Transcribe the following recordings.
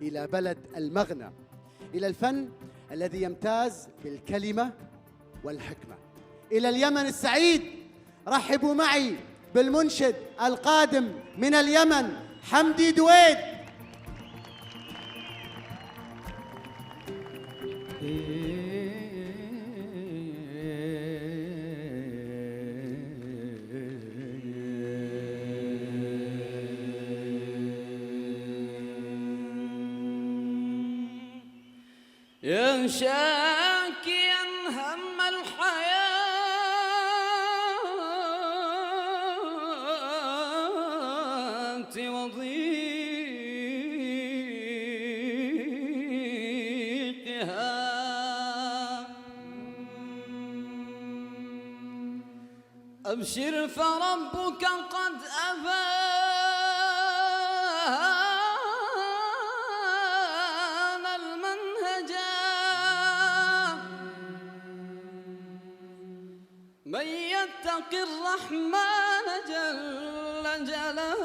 إلى بلد المغنى، إلى الفن الذي يمتاز بالكلمة والحكمة، إلى اليمن السعيد. رحبوا معي بالمنشد القادم من اليمن حمدي دويد. يا شاكيا هم الحياة وضيقها، أبشر فربك قد أبان المنهجا. من يتق الرحمن جل جلاله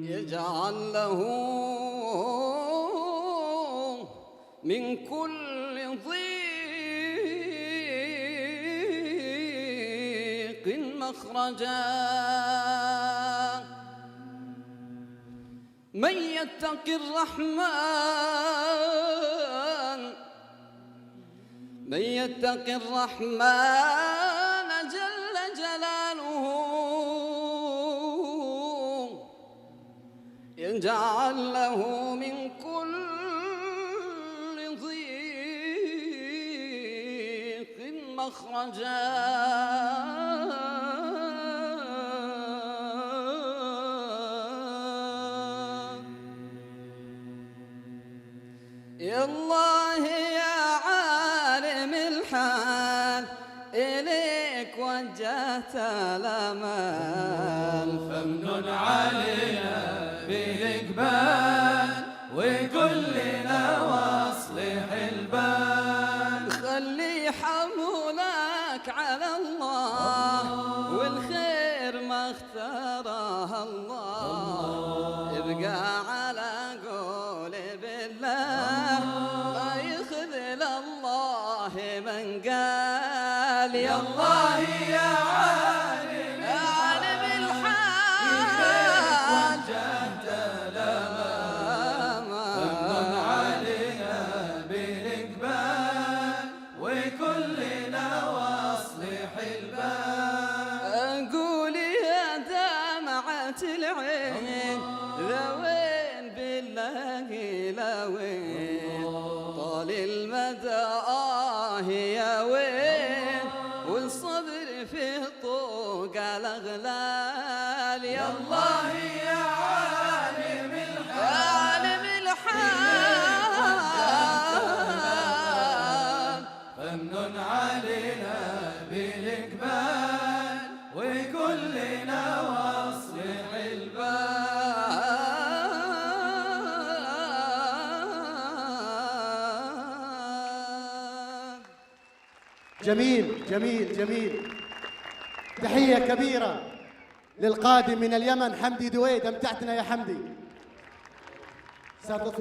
يجعل له من كل ضيق مخرجا. من يتق الرحمن، من يتق الرحمن جل جلاله يجعل له من كل ضيق مخرجا. يا الله يا عالم الحال، إليك وجهت الأمال، فمن علينا بالإقبال وكلنا واصلح البال. خلي حمولك على الله والخير ما اختاره الله. ابقى على قول بالله ما يخذل الله من قال. يا الله يا عالم الحال، وجهت الأمال، فمن علينا بالإقبال وكلنا واصلح البال. أقول يا دمعة العين ذوين بالله لوين، طال المدى يا وين والصبر في طوق الأغلال. يا الله يا عالم الحال، فمن علينا بالإقبال وكلنا واصلح البال. جميل جميل جميل. تحية كبيرة للقادم من اليمن حمدي دويد. أمتعتنا يا حمدي.